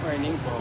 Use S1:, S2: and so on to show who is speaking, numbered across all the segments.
S1: Morning po.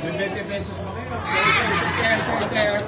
S1: May 20 pesos mo kayo.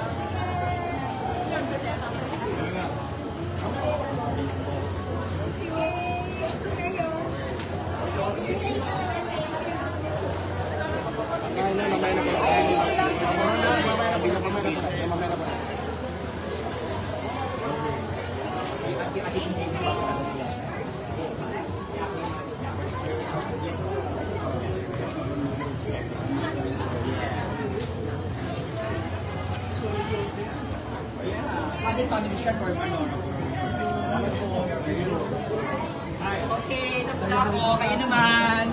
S2: Okay, napuna ako. Kayo naman.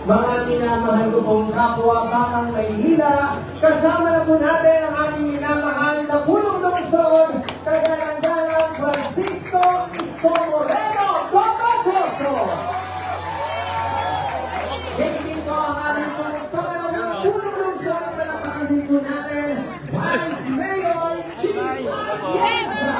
S3: Mga minamahal ko pong kapwa Bakang Maynila, kasama na po natin ang ating minamahal na punong lungsod, Kagalangalan Francisco Isko Moreno Cococoso. Higit po ang ating pangalawang punong lungsod na napakinggan po natin, Vice Mayor Chief Atienza.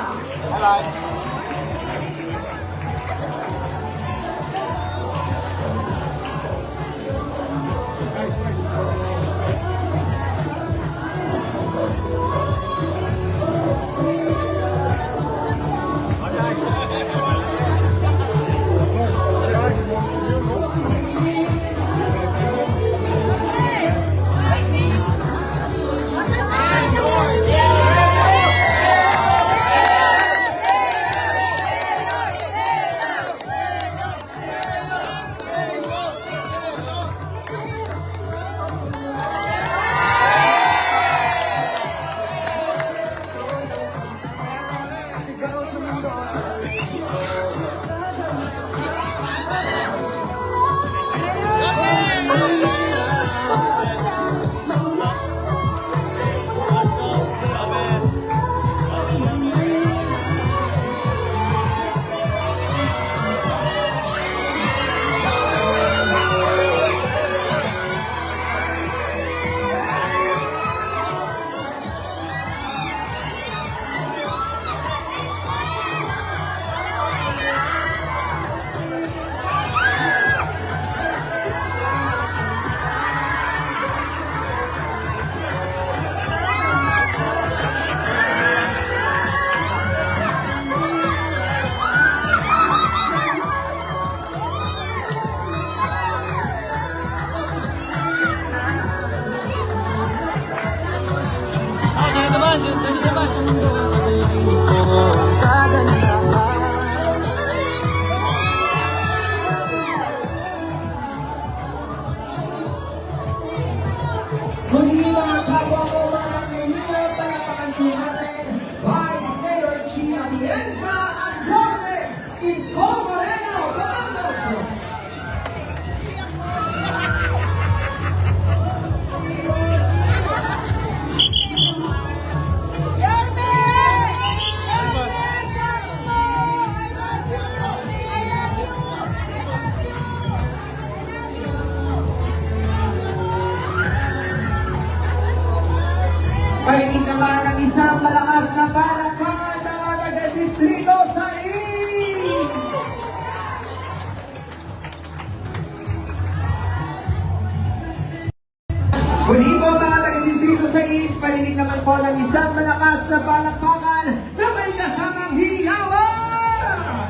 S3: Muli mga kapwa ko, mga Maynila, palapakan po natin, Vice Mayor Chief Atienza at Governor Isko Moreno Cococoso. Pahingin naman ang isang malakas na palakpakan ng mga taga-distrito sa East! malakas na palakpakan na may kasamang hiyawan!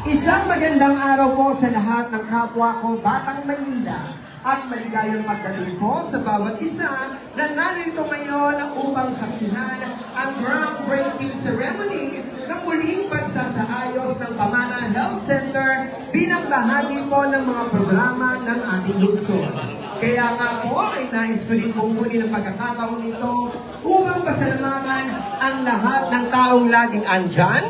S3: Isang magandang araw po sa lahat ng kapwa ko Batang Maynila at maligayang magdating po sa bawat isa na narito ngayon upang saksihan ang groundbreaking ceremony ng muling pagsasaayos ng Pamana Health Center bilang bahagi po ng mga programa ng ating lungsod. Kaya nga po ay nais ko rin pong kunin ang pagkakataon nito upang pasalamatan ang lahat ng taong laging andyan,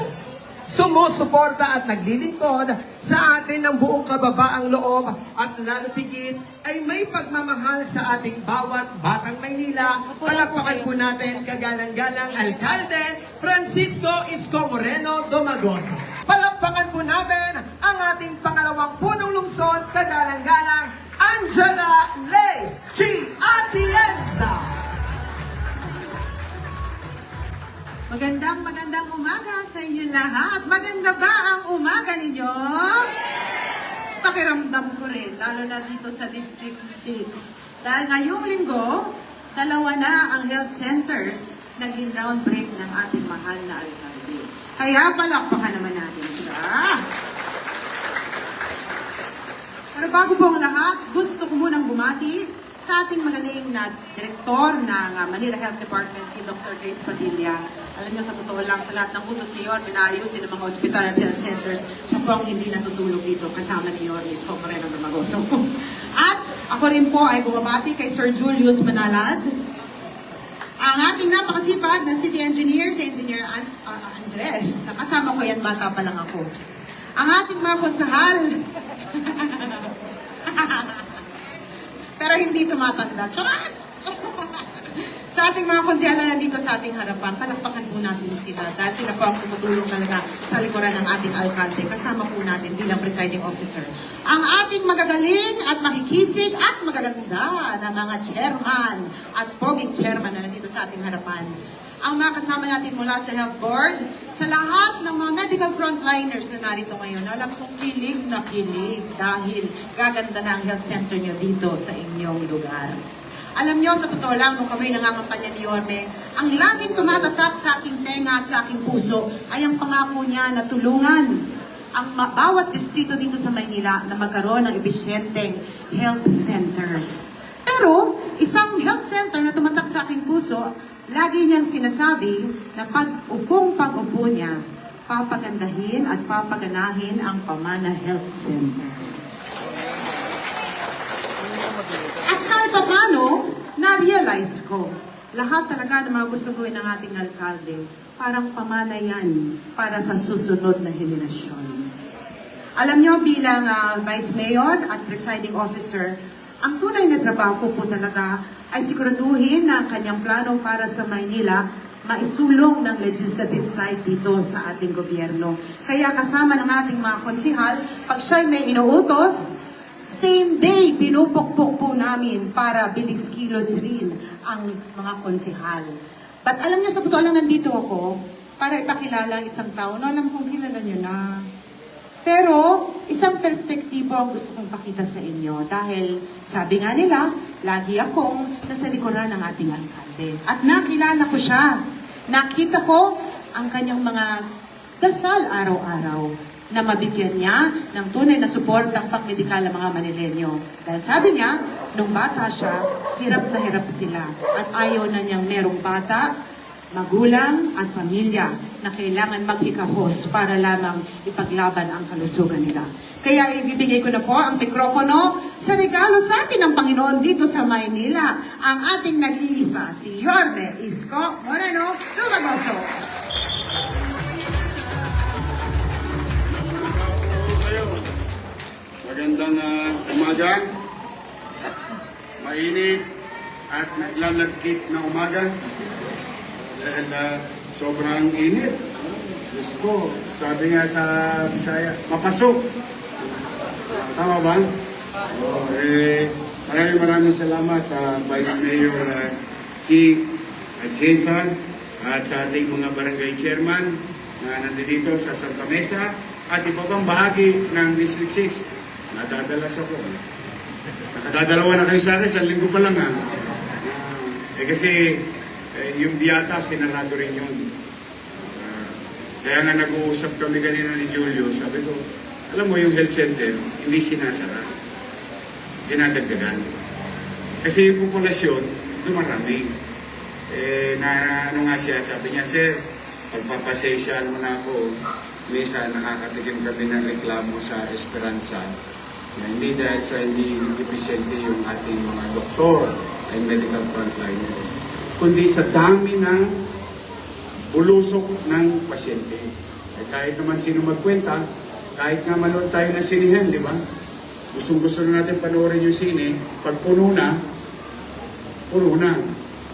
S3: sumusuporta at naglilingkod sa atin ng buong kababaang loob at lalo tigit ay may pagmamahal sa ating bawat Batang Maynila. Palakpakan po natin kagalang-galang Alkalde Francisco Isko Moreno Domagoso. Palakpakan po natin ang ating pangalawang punong lungsod, kagalang-galang Angela Ley G. Atienza.
S4: Magandang umaga sa inyo lahat. Maganda ba ang umaga ninyo? Pakiramdam ko rin, lalo na dito sa District 6. Dahil ngayong linggo, 2 na ang health centers naging round break ng ating mahal na alkalde. Kaya palakpakan naman natin siya. Pero bago po ang lahat, gusto ko munang bumati sa ating magaling na direktor ng Manila Health Department, si Dr. Grace Padilla. Alam niyo, sa totoo lang, sa lahat ng utos ni Yorme na ayusin ng mga ospital at health centers, siya po ang hindi natutulog dito kasama ni Yorme Isko Moreno Domagoso. At ako rin po ay bumabati kay Sir Julius Manalad, ang ating napakasipag na city engineer, si Engineer Andres. Nakasama ko yan, bata pa lang ako. Ang ating mga konsahal, pero hindi tumatanda. Charas! Sa ating mga konsehal na nandito sa ating harapan, palakpakan po natin sila dahil sila po ang tumutulong talaga sa likuran ng ating alkalde. Kasama po natin bilang presiding officer. Ang ating magagaling at makikisig at magaganda na mga chairman at poging chairman na nandito sa ating harapan. Ang mga kasama natin mula sa health board, sa lahat ng mga medical frontliners na narito ngayon, alam kong kilig na kilig dahil gaganda na ang health center nyo dito sa inyong lugar. Alam nyo, sa totoo lang, nung kami nangangampanya ni Yorme, ang laging tumatatak sa aking tenga at sa aking puso ay ang pangako niya na tulungan ang bawat distrito dito sa Maynila na magkaroon ng ebisyenteng health centers. Pero, isang health center na tumatak sa aking puso, lagi niyang sinasabi na pag-upo niya, papagandahin at papaganahin ang Pamana Health Center. At kahit paano, na-realize ko, lahat talaga ng mga gusto gawin ng ating alkalde, parang pamana yan para sa susunod na henerasyon. Alam niyo, bilang Vice Mayor at Presiding Officer, ang tunay na trabaho po talaga ay siguraduhin na ang kanyang plano para sa Maynila maisulong ng legislative side dito sa ating gobyerno. Kaya kasama ng ating mga konsihal, pag siya'y may inuutos, same day, pinupukpok po namin para bilis-kilos rin ang mga konsihal. But alam niyo, sa totoo lang nandito ako para ipakilala ang isang tao na alam kong kilala niyo na. Pero, isang perspektibo ang gusto kong pakita sa inyo dahil sabi nga nila, lagi akong nasa likuran ng ating alkalde. At nakilala ko siya. Nakita ko ang kanyang mga dasal araw-araw na mabigyan niya ng tunay na suportang pangmedikal ang mga Manilenyo. Dahil sabi niya, nung bata siya, hirap na hirap sila. At ayaw na niyang merong bata, magulang at pamilya na kailangan maghikahos para lamang ipaglaban ang kalusugan nila. Kaya ibibigay ko na po ang mikropono sa regalo sa atin ng Panginoon dito sa Maynila, ang ating nag-iisa, si Yorme Isko Moreno Domagoso.
S5: Magandang umaga, mainit at naglalagkit na umaga dahil sobrang init. Diyos ko, sabi nga sa Bisaya, mapasok. Tama ba? Maraming salamat Vice Mayor si Jason at sa ating mga barangay chairman na nandito sa Santa Mesa at iba pang bahagi ng District 6. Nadadalas ako. Nakadadalawa na kayo sa akin, 1 linggo pa lang ha. Kasi yung biyata, sinarado rin yun. Kaya nga nag-uusap kami kanina ni Julio, sabi ko, alam mo yung health center, hindi sinasara. Dinadagdagan. Kasi yung populasyon, dumarami. Ano nga siya, sabi niya, sir, pagpapasesyal mo na ako, minsan nakakatikim kami ng reklamo sa Esperanza na hindi dahil sa hindi eficiente yung ating mga doktor and medical frontliners, kundi sa dami ng ulusok ng pasyente. Kahit naman sino magkwenta, kahit nga manood tayo ng sinihan, di ba? Gusto na natin panoorin yung sine, pag puno na.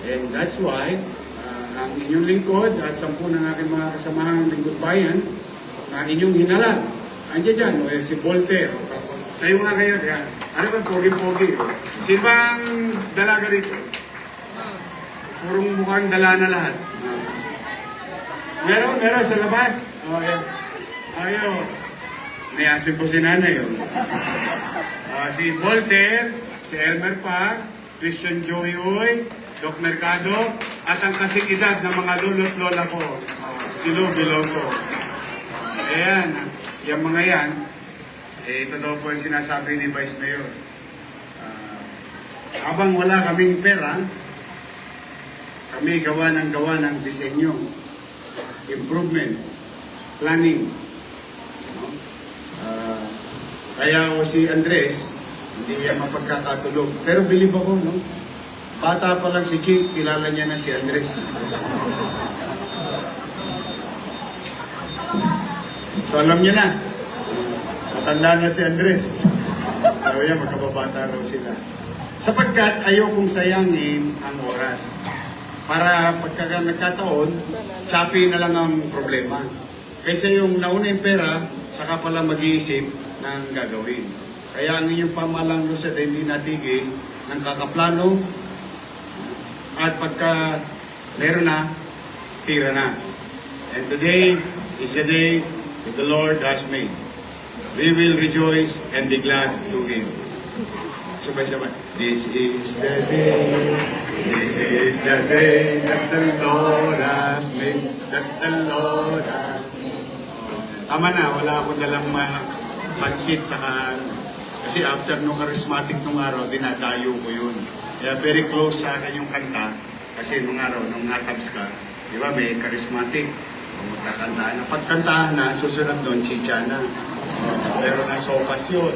S5: And that's why, ang inyong lingkod at 10 ng aking mga kasamahang lingkod bayan, na inyong hinalan. Andiyan dyan, si Voltaire. Tayo nga kayo, yan. Ano ba, pogi-pogi? Sino bang dalaga rito? Purong mukhang dala na lahat. Meron sa labas. Okay. Ayo. Nayasin po si nanay yun. Si Voltaire, si Elmer Park, Christian Joey Oy, Doc Mercado, at ang kasing edad ng mga lolo't lola ko, si Lou Veloso. Ayan, yung mga yan, ito daw po yung sinasabi ni Vice Mayor. Habang wala kaming pera, kami gawa ng disenyo, improvement, planning. Kaya si Andres, hindi yan mapagkakatulog. Pero believe ako, no? Bata pa lang si Chi, kilala niya na si Andres. So alam niya na, matanda na si Andres. So yan, magkababata raw sila. Sapagkat ayaw kong sayangin ang oras. Para pagka nagkataon, choppy na lang ang problema. Kaysa yung nauna yung pera, saka pala mag-iisip ng gagawin. Kaya ang inyong pamalang Lucet ay hindi natigil ng kakaplano at pagka meron na, tira na. And today is the day that the Lord has made. We will rejoice and be glad to Him. Sabay-sabay. This is the day that the Lord has made, that the Lord has made. Tama na, wala akong dalang pansit kasi after nung charismatic nung araw, dinadayo ko yun. Kaya very close sa akin yung kanta, kasi nung araw, nung natabs ka, di ba, may charismatic. Magkakantahan na. Pagkantahan na, susunod doon, chicha na. Pero nasopas yun.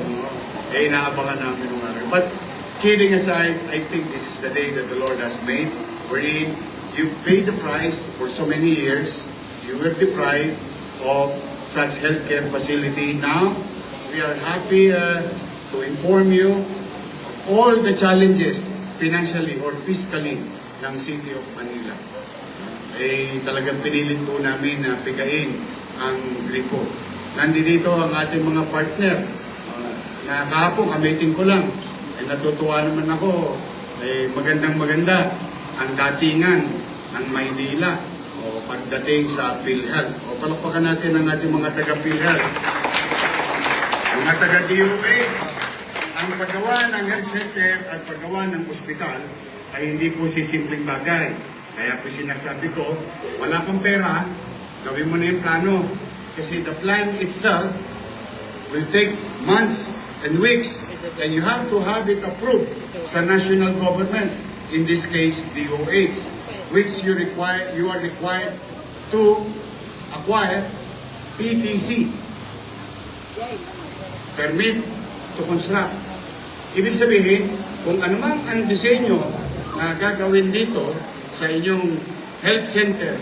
S5: Inaabangan namin nung araw. But kidding aside, I think this is the day that the Lord has made, wherein you paid the price for so many years, you were deprived of such healthcare facility. Now, we are happy to inform you of all the challenges financially or fiscally ng City of Manila. Talagang pinilit po namin na pigain ang gripo. Nandito ang ating mga partner. Na kahapon, kamitin ko lang. Natutuwa naman ako. Magandang-maganda ang datingan ng Maynila o pagdating sa PhilHealth. O palakpakan natin ang ating mga taga-PhilHealth. Mga taga-DOH, ang paggawa ng health center at paggawa ng ospital ay hindi po si simpleng bagay. Kaya po sinasabi ko, wala pang pera, gawin mo na yung plano. Kasi the plan itself will take months and weeks. And you have to have it approved sa national government. In this case, DOH, which you are required to acquire PTC, Permit to Construct. Ibig sabihin, kung anumang ang disenyo na gagawin dito sa inyong health center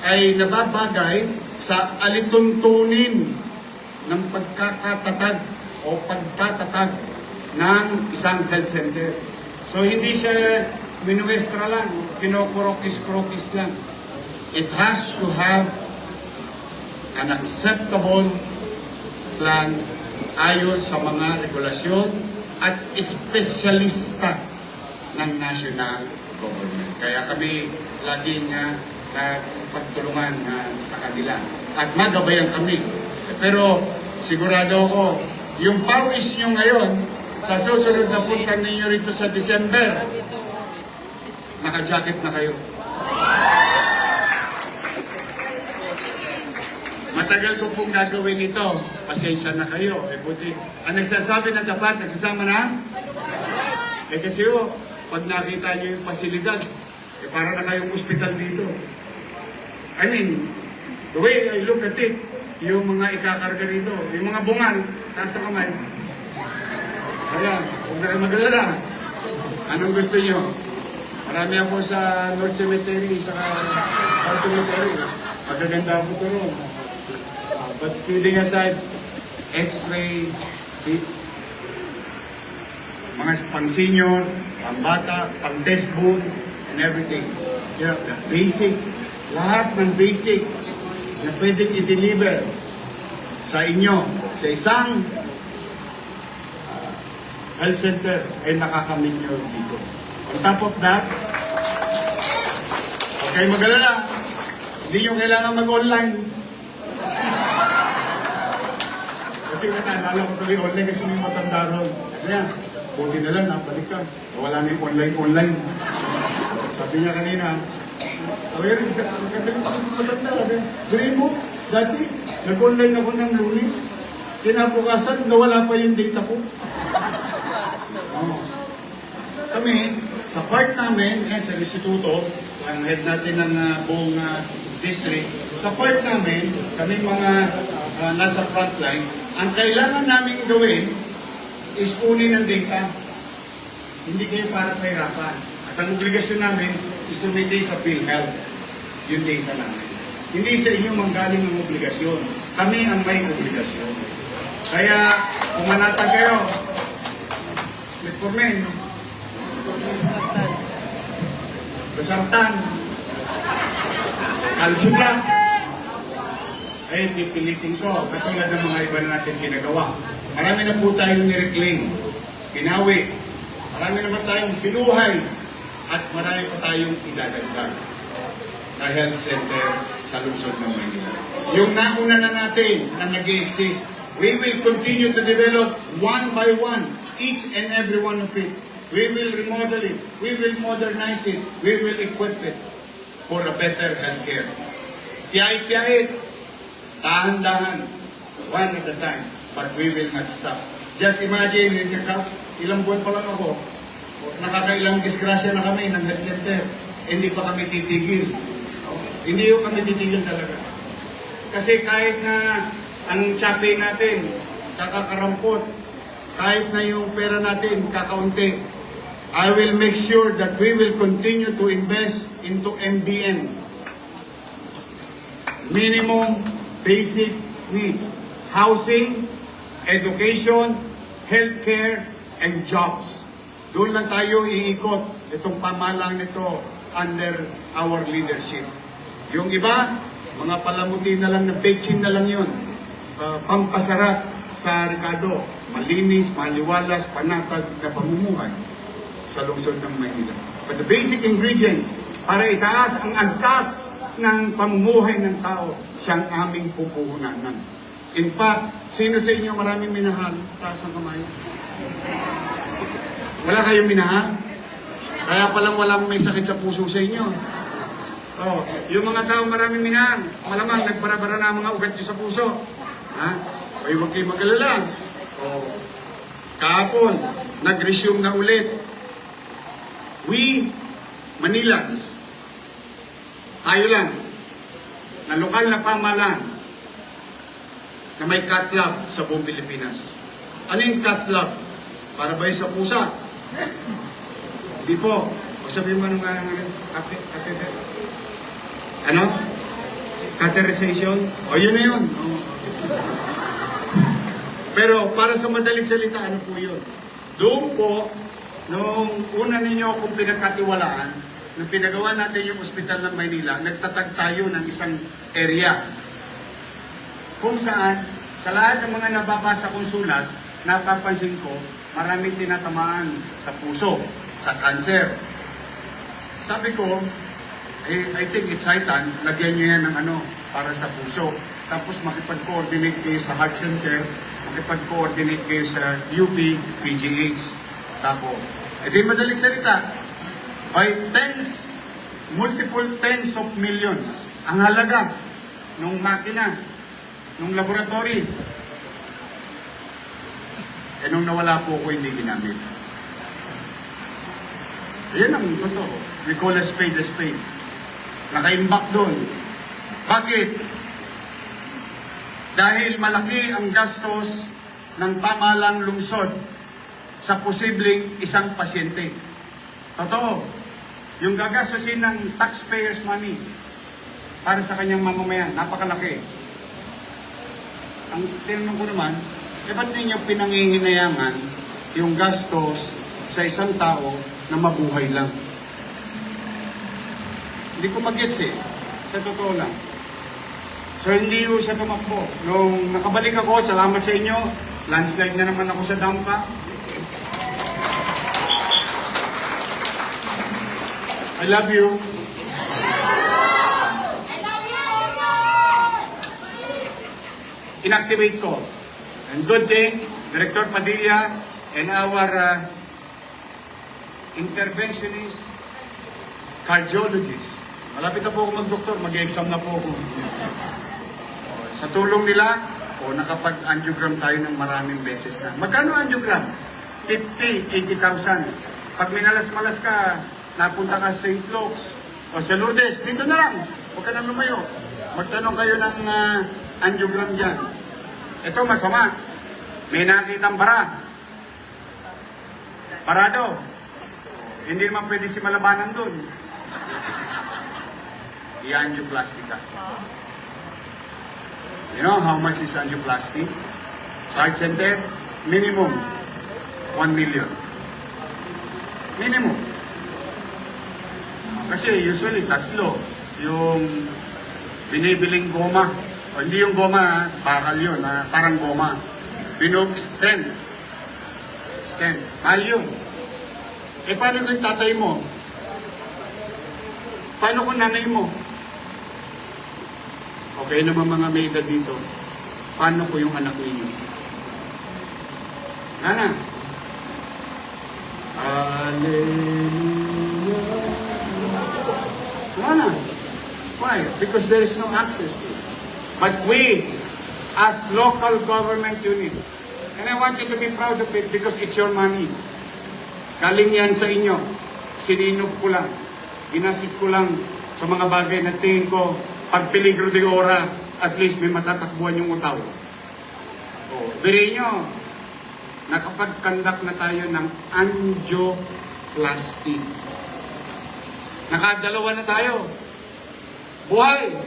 S5: ay nababagay sa alituntunin ng pagkakatatag o pagtatatag ng isang health center. So hindi siya minuestra lang, kinokrokis-krokis lang. It has to have an acceptable plan ayon sa mga regulasyon at espesyalista ng national government. Kaya kami laging nagpagtulungan sa kanila at magabayan kami. Pero sigurado ako, yung pawis nyo ngayon Sa susunod na punta ninyo rito sa December, naka-jacket na kayo. Matagal ko pong gagawin ito. Pasensya na kayo. Eh, buti. Ang nagsasabi na dapat, nagsasama na? Eh kasi pag nakita nyo yung pasilidad, eh para na kayong ospital dito. I mean, the way I look at it, yung mga ikakarga rito, yung mga bungal, nasa kamay. Kaya, huwag na kayo mag-alala. Anong gusto nyo? Marami ako sa North Cemetery, sa South Cemetery. Magaganda po ito ron. But kidding aside, X-ray, mga pang-senior, pang-bata, pang-test boot, and everything. You know, the basic, lahat ng basic na pwedeng i-deliver sa inyo, sa isang health center, ay makakamit nyo dito. On top of that, huwag kayong mag-alala, hindi nyo kailangan mag-online. Kasi naalala ko tuloy online kasi may matanda ron. Kaya, buti na lang, nabalik ka. Wala na yung online. Sabi niya kanina, kagaling ako matanda. Dream mo, dati, nag-online ako ng Lunes. Kinabukasan, nawala pa yung data ko. Kami, sa part namin, sa instituto, ang head natin ng buong district, sa part namin, kami mga nasa frontline, ang kailangan namin gawin is kunin ang data. Hindi kayo para pahirapan. At ang obligasyon namin is sumigay sa PhilHealth yung data namin. Hindi sa inyo manggaling ang obligasyon. Kami ang may obligasyon. Kaya, pumanatag kayo. Metformin. Basartan. Calcium lang. Ay, pipilitin ko. Katulad ng mga iba na natin ginagawa. Marami na po tayong nireclaim. Pinawi. Marami naman tayong pinuhay. At marami pa tayong idadagdag na health center sa lungsod ng Manila. Yung nauna na natin na nag-i-exist, we will continue to develop one by one, each and every one of it. We will remodel it. We will modernize it. We will equip it for a better healthcare. Piyay-piyay, dahan-dahan, one at a time. But we will not stop. Just imagine, ilang buwan pa lang ako, nakakailang disgrasya na kami ng health center. Hindi pa kami titigil. Hindi yung kami titigil talaga. Kasi kahit na ang tsape natin, kakakarampot, kahit na yung pera natin, kakaunti, I will make sure that we will continue to invest into MBN. Minimum basic needs. Housing, education, healthcare, and jobs. Doon lang tayo iikot itong pamahalaan nito under our leadership. Yung iba, mga palamuti na lang, na petchin na lang yun. Pampasarap sa Ricardo. Malinis, maliwalas, panatag na pamumuhay sa lungsod ng Maynila. But the basic ingredients para itaas ang antas ng pamumuhay ng tao, siyang aming pupuhunanan. In fact, sino sa inyo maraming minahal? Taas ang kamay. Wala kayong minahal? Kaya palang walang may sakit sa puso sa inyo. Oh, yung mga tao maraming minahal, malamang nagbara-bara na ang mga ugat nyo sa puso. Ha? Ay, huwag kayong mag-alala. Oh, kahapon, nag-resume na ulit. We, Manilans, tayo lang, na lokal na pamahalaan, na may cat lab sa buong Pilipinas. Ano yung cat lab? Para ba sa pusa? Hindi po. Sabihin mo nung ano? Catheterization? O, yun na yun. O. Pero para sa madaling salita, ano po yun? Doon po, nung una ninyo akong pinagkatiwalaan, nung pinagawa natin yung ospital ng Maynila, nagtatag tayo ng isang area. Kung saan, sa lahat ng mga nababasa kong sulat, napapansin ko, maraming tinatamaan sa puso, sa cancer. Sabi ko, I think it's high time, lagyan nyo yan ng para sa puso. Tapos makipag-coordinate kayo sa heart center, makipag-coordinate kayo sa UP, PGH, Tako. Ito yung madalit salita. By multiple tens of millions, ang halaga ng makina, ng laboratory. Nung nawala po ko, hindi ginamit. Yan ang totoo. We call a spade a spade. Naka-imbak doon. Bakit? Dahil malaki ang gastos ng pamahalang lungsod sa posibleng isang pasyente. Totoo. Yung gagastusin ng taxpayers' money para sa kanyang mamamayan, napakalaki. Ang tinanong ko naman, ba't ninyo pinangihinayangan yung gastos sa isang tao na mabuhay lang? Hindi ko mag-gets eh. Sa totoo lang. So hindi ko siya tumakbo. Nung nakabalik ako, salamat sa inyo. Landslide na naman ako sa Dampa. I love you. Inactivate ko. And good thing, Director Padilla and our interventionist, cardiologist. Malapit na po ako mag-doktor, mag-exam na po ako. Sa tulong nila, nakapag-angiogram tayo ng maraming beses na. Magkano angiogram? 50, 80,000. Pag minalas-malas ka, napunta ka sa St. Luke's o sa Lourdes, dito na lang. Huwag ka na lumayo. Magtanong kayo ng angiogram dyan. Ito masama. May nakitang bara. Parado. Hindi naman pwede si malabanan doon. I-angioplasty ka. You know how much is angioplasty? Sa heart center, minimum 1 million. Minimum. Kasi usually tatlo yung binibiling goma. O hindi yung goma, bakal yun, parang goma. Binog stent. Stent. Mahal yun. Paano kung tatay mo? Paano kung nanay mo? Okay naman mga may edad dito. Paano ko yung anak ninyo? Nana. Hallelujah. Nana. Why? Because there is no access to it. But we, as local government unit, and I want you to be proud of it because it's your money. Galing yan sa inyo. Sininok ko lang. Ginastos ko lang sa mga bagay na tingin ko, pag peligro de ora, at least may matatakbuhan yung utaw. Biri nyo, nakapag-conduct na tayo ng angioplasty. Nakadalawa na tayo. Buhay.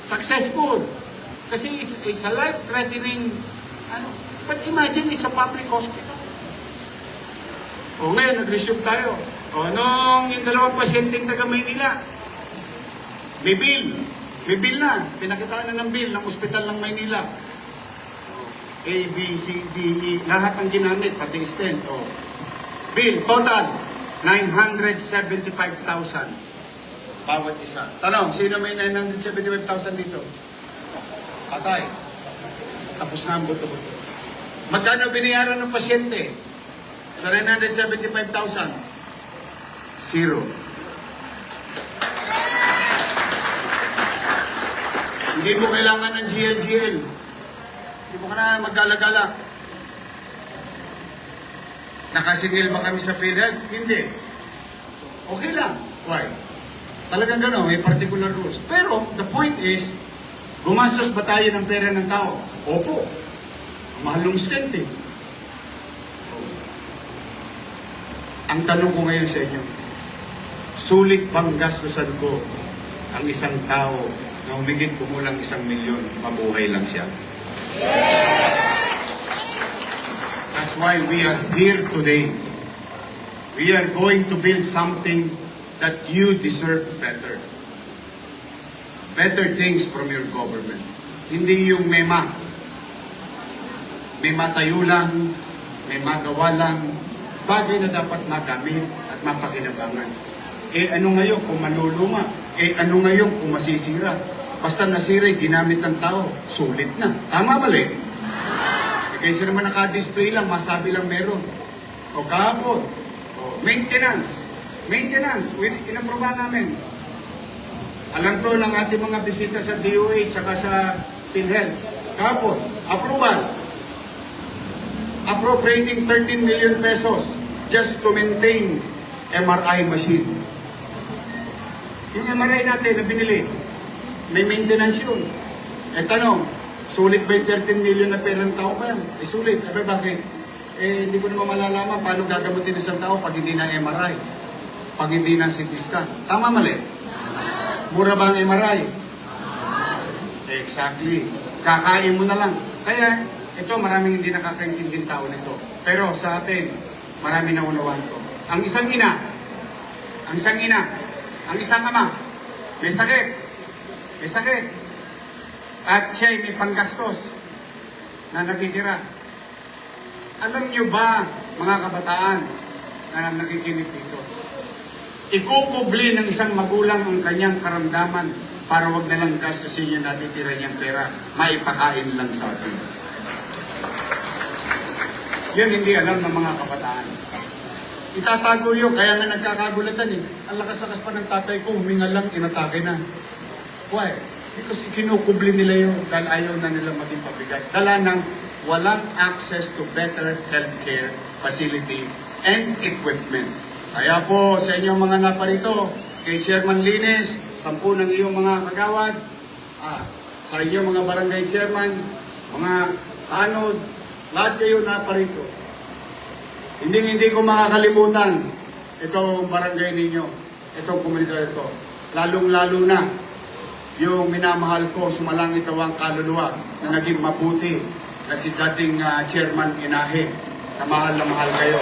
S5: Successful. Kasi it's a life-threatening, but imagine it's a public hospital. Ngayon, nag-resume tayo. Nung yung dalawang pasyenteng taga Maynila, may bill. May bill na. Pinakitaan na ng bill ng ospital ng Maynila. A, B, C, D, E. Lahat ng ginamit, pati stent. Bill, total, 975,000. Bawat isa. Tanong, sino may 975,000 dito? Patay. Tapos na ang buto-buto. Magkano binayaran ng pasyente? Sa 975,000? Zero. Hindi mo kailangan ng GLGL. Hindi mo ka na mag-gala-gala. Nakasingil ba kami sa PhilHealth? Hindi. Okay lang. Why? Talagang gano'n, may particular rules. Pero, the point is, gumastos ba tayo ng pera ng tao? Opo. Mahalong stent eh. Ang tanong ko ngayon sa inyo, sulit bang gastusan ko ang isang tao na humigit kumulang 1 milyon, mabuhay lang siya? That's why we are here today. We are going to build something that you deserve better. Better things from your government. Hindi yung mema. May matayo lang, may magawa lang, bagay na dapat magamit at mapakinabangan. Ano ngayon kung manuluma? Ano ngayon kung masisira? Basta nasira, ginamit ng tao, sulit na. Tama mali? Kaysa naman naka-display lang, masabi lang meron. O kahapon, maintenance. Maintenance, inaprobahan namin. Alam to ng ating mga bisita sa DOH saka sa PhilHealth. Kahapon, approval. Appropriating 13 million pesos just to maintain MRI machine. Yung MRI natin na binili, may maintenance yun. Eh tanong, sulit ba yung 13 million na pera ng tao pa yan? Eh sulit. Eh bakit? Eh hindi ko naman malalaman paano gagamutin isang tao pag hindi na MRI. Pag hindi na CT scan. Tama mali? Mura ba ang MRI? Exactly. Kakain mo na lang. Kaya, ito maraming hindi nakakaintinding tao nito. Pero sa atin, marami na unawaan to. Ang isang ina, ang isang ama, may sakit. At siya may panggastos na natitira. Alam niyo ba, mga kabataan na nakikinig dito, ikukubli ng isang magulang ang kanyang karamdaman para wag na lang gastusin yung natitira niyang pera, maipakain lang sa atin. Yan hindi alam ng mga kabataan. Itatago yun, kaya nga nagkakagulatan eh. Ang lakas-lakas pa ng tatay ko, huminga lang, inatake na. Why? Because kinukubli nila yun dahil ayaw na nila maging pabigat. Dala ng walang access to better healthcare facility and equipment. Kaya po sa inyong mga naparito, kay Chairman Lines, 10 ng iyong mga kagawad, sa inyong mga barangay chairman, mga tanod, lahat kayo naparito. Hindi ko makakalimutan itong barangay ninyo, itong komunidad ito. Lalong-lalo na yung minamahal ko, sumalangit-awang kaluluwa na naging mabuti na si dating Chairman Inahe, na mahal kayo.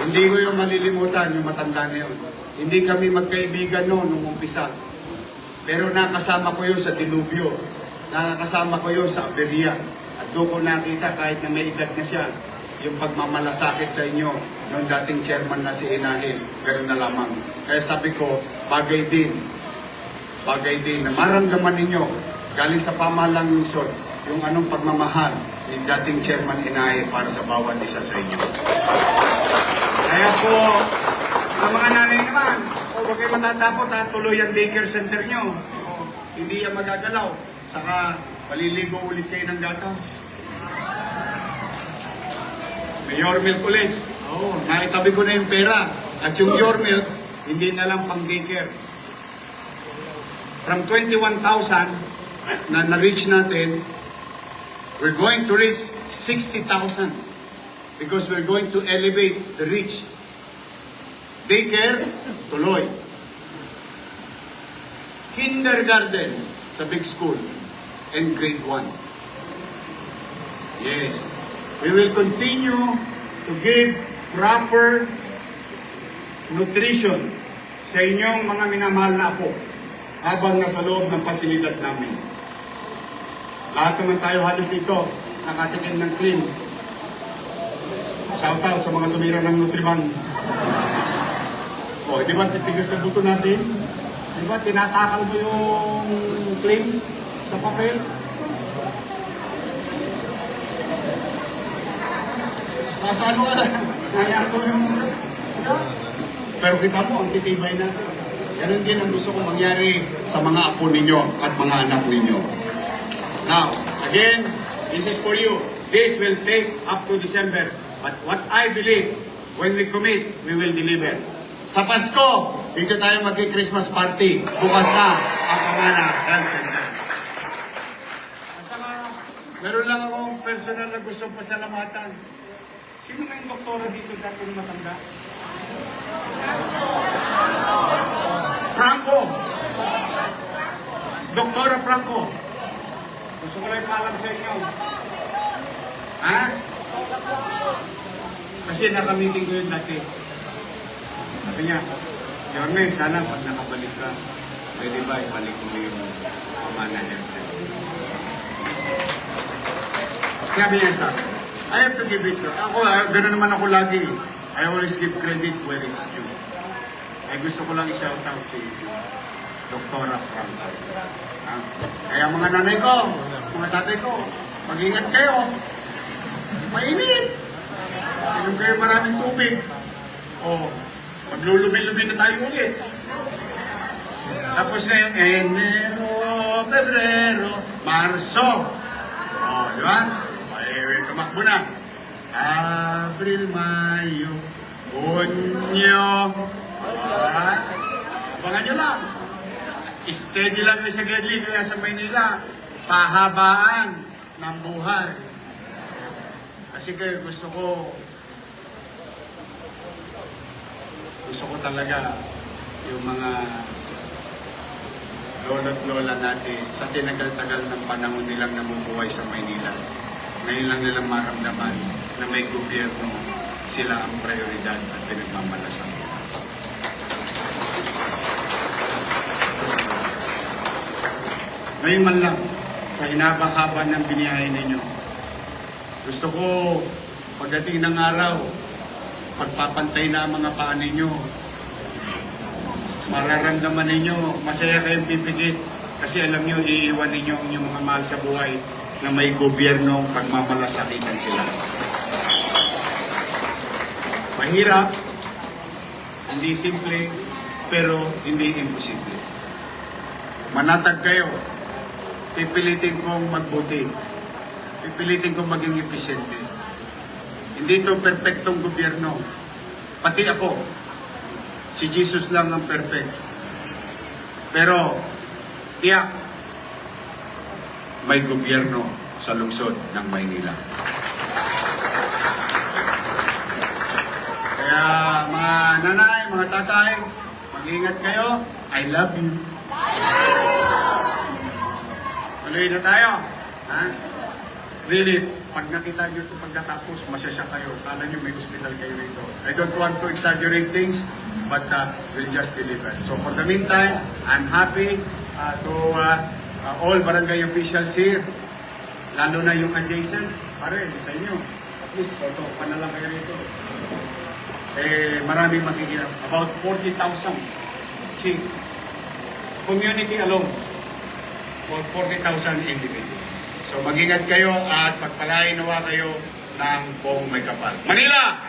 S5: Hindi ko yung malilimutan, yung matanda na yun. Hindi kami magkaibigan noon nung umpisa. Pero nakasama ko yun sa dilubyo. Nakasama ko yun sa aberya. At doon ko nakita, kahit na may edad na siya, yung pagmamalasakit sa inyo nung dating chairman na si Inahe, ganoon na lamang. Kaya sabi ko, bagay din na maramdaman ninyo galing sa pamahalang lungsod yung anong pagmamahal ni dating chairman Inahe para sa bawat isa sa inyo. Kaya po, sa mga nanay naman, huwag kayo matatapot tuloy ang daycare center nyo. Hindi yan magagalaw. Saka, paliligo ulit kayo ng gatas. May your milk ulit. Naitabi ko na yung pera. At yung your milk, hindi na lang pang daycare. From 21,000 na na-reach natin, we're going to reach 60,000. Because we're going to elevate the reach. Daycare, tuloy. Kindergarten sa big school and grade 1. Yes. We will continue to give proper nutrition sa inyong mga minamahal na apo habang nasa loob ng pasilidad namin. Lahat naman tayo halos dito nakatikim ng clean. Shout out sa mga tumira ng Nutriban. Di ba titigas na buto natin? Di ba tinatakal mo yung claim sa papel? Nasaan mo ka? Nayaan ko yung... Pero kita mo, ang titibay natin. Ganun din ang gusto kong mangyari sa mga apo ninyo at mga anak ninyo. Now, again, this is for you. This will take up to December. But what I believe, when we commit, we will deliver. Sa Pasko, dito tayo mag-Christmas party. Bukas na ang Kamana Health Center. At saka, meron lang akong personal na gustong pasalamatan. Sino may doktora dito dati na matanda? Franco. Doktora Franco. Gusto ko lang paalam sa inyo. Ha? Kasi nakamiting ko yun dati. Sabi niya, Yorme, sana pag nakabalik ka, pwede ba ibalik ko yung Kamana Health Center? Sabi niya sa akin, I have to give it to ako. Gano'n naman ako lagi. I always give credit where it's due. Ay gusto ko lang i-shout out sa inyo. Doktora Franca. Ah, kaya mga nanay ko, mga tatay ko, mag-ingat kayo. Mainit. Inom kayo maraming tubig. O, maglulubi-lubi na tayo ulit. Tapos Enero, Pebrero, Marso. O, di ba? Kamakbo na. Abril, Mayo, Hunyo. Abangan nyo lang. Steady lang sa Gedli, kaya sa Maynila, pahabaan ng buhay. Kasi kayo gusto ko talaga yung mga lolo't lola natin sa tinagal-tagal ng panahon nilang namumuhay sa Maynila. Ngayon lang nilang maramdaman na may gobyerno sila ang prioridad at pinagmamalasan. Ngayon man lang, sa hinaba-haba ng biniyahe ninyo, gusto ko, pagdating ng araw, pagpapantay na ang mga paa ninyo, mararamdaman ninyo, masaya kayong pipigit, kasi alam nyo, iiwan ninyo ang inyong mga mahal sa buhay na may gobyernong pagmamalasakitan sila. Mahirap, hindi simple, pero hindi imposible. Manatag kayo. Pipilitin kong magbuti. Pipilitin kong maging episyente. Hindi ito perpektong gobyerno. Pati ako, si Jesus lang ang perfect. Pero, tiyak, may gobyerno sa lungsod ng Maynila. Kaya mga nanay, mga tatay, mag-ingat kayo. I love you. Tuloy na tayo. Ha? Really, pag nakita nyo ito pagkatapos, masyasya kayo. Kala nyo may hospital kayo rito. I don't want to exaggerate things, but we'll just deliver. So for the meantime, I'm happy to all barangay officials here. Lalo na yung adjacent. Pare, sa inyo. At least, so pa na lang kayo rito. Maraming makikita. About 40,000 chief. Community alone. About 40,000 individuals. So mag-ingat kayo at pagpalain nawa kayo ng buong may kapal. Manila!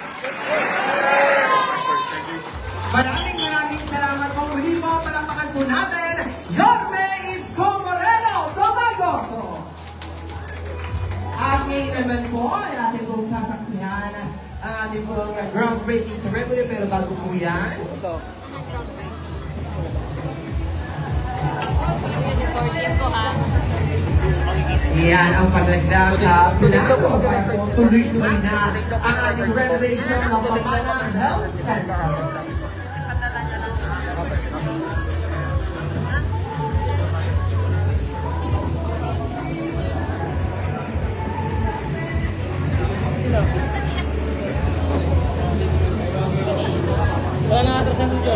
S5: First, thank you.
S3: Maraming salamat po. Muli po, palakpakan po natin, Yorme Isko Moreno Domagoso. At ngayon naman po, ay ating pong sasaksihan ang ating pong groundbreaking ceremony. Pero bago po yan, yan ang paglagda sa plano para po tuloy-tuloy na ang ating renovation ng Pamana Health Center.
S2: Wala na atrasan dito.